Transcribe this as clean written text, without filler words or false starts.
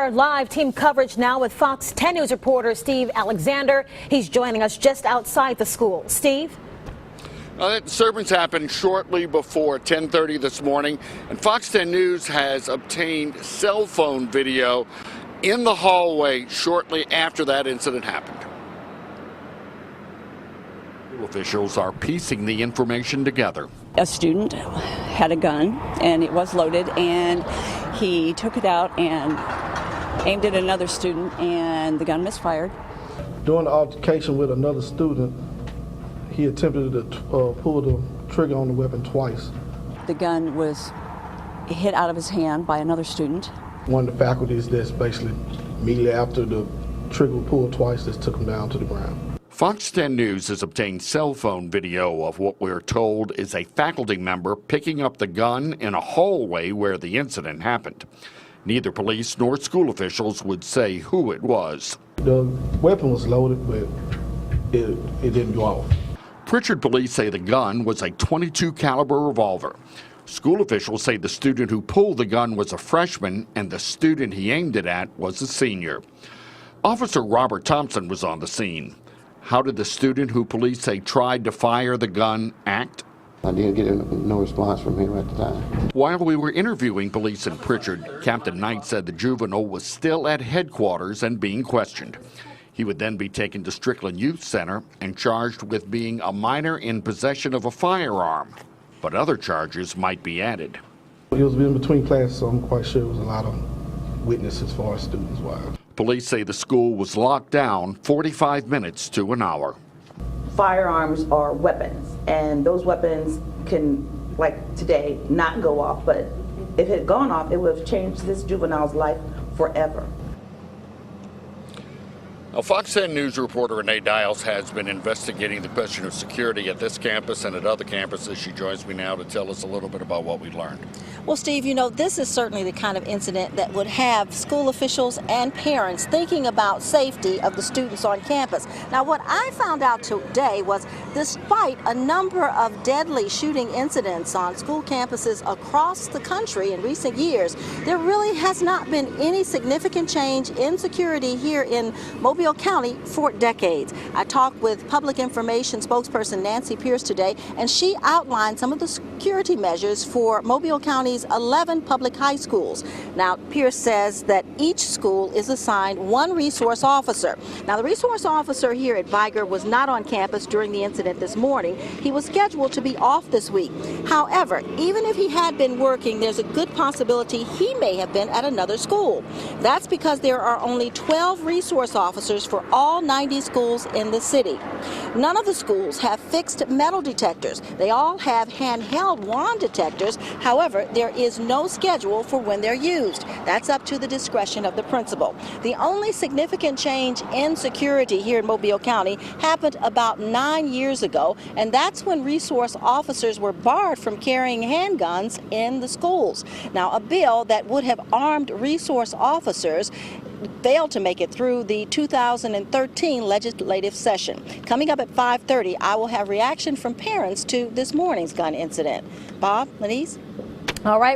Our live team coverage now with Fox 10 News reporter Steve Alexander. He's joining us just outside the school. Steve? The disturbance happened shortly before 10:30 this morning, and Fox 10 News has obtained cell phone video in the hallway shortly after that incident happened. Officials are piecing the information together. A student had a gun, and it was loaded, and he took it out and aimed at another student, and the gun misfired. During the altercation with another student, he attempted to pull the trigger on the weapon twice. The gun was hit out of his hand by another student. One of the faculties that's basically immediately after the trigger was pulled twice just took him down to the ground. Fox 10 News has obtained cell phone video of what we're told is a faculty member picking up the gun in a hallway where the incident happened. Neither police nor school officials would say who it was. The weapon was loaded, but it didn't go off. Pritchard police say the gun was a .22 caliber revolver. School officials say the student who pulled the gun was a freshman and the student he aimed it at was a senior. Officer Robert Thompson was on the scene. How did the student who police say tried to fire the gun act? I didn't get no response from him at the time. While we were interviewing police in Pritchard, Captain Knight said the juvenile was still at headquarters and being questioned. He would then be taken to Strickland Youth Center and charged with being a minor in possession of a firearm. But other charges might be added. It was in between classes, so I'm quite sure it was a lot of witnesses as far as students wise. Police say the school was locked down 45 minutes to an hour. Firearms are weapons, and those weapons can, like today, not go off, but if it had gone off, it would have changed this juvenile's life forever. Now, Fox 10 News reporter Renee Dials has been investigating the question of security at this campus and at other campuses. She joins me now to tell us a little bit about what we learned. Well, Steve, you know, this is certainly the kind of incident that would have school officials and parents thinking about safety of the students on campus. Now, what I found out today was despite a number of deadly shooting incidents on school campuses across the country in recent years, there really has not been any significant change in security here in Mobile County for decades. I talked with public information spokesperson Nancy Pierce today, and she outlined some of the security measures for Mobile County's 11 public high schools. Now, Pierce says that each school is assigned one resource officer. Now, the resource officer here at Vigor was not on campus during the incident this morning. He was scheduled to be off this week. However, even if he had been working, there's a good possibility he may have been at another school. That's because there are only 12 resource officers for all 90 schools in the city. None of the schools have fixed metal detectors. They all have handheld wand detectors. However, there is no schedule for when they're used. That's up to the discretion of the principal. The only significant change in security here in Mobile County happened about 9 years ago, and that's when resource officers were barred from carrying handguns in the schools. Now, a bill that would have armed resource officers failed to make it through the 2013 legislative session. Coming up at 5:30, I will have reaction from parents to this morning's gun incident. Bob, Lenise? All right.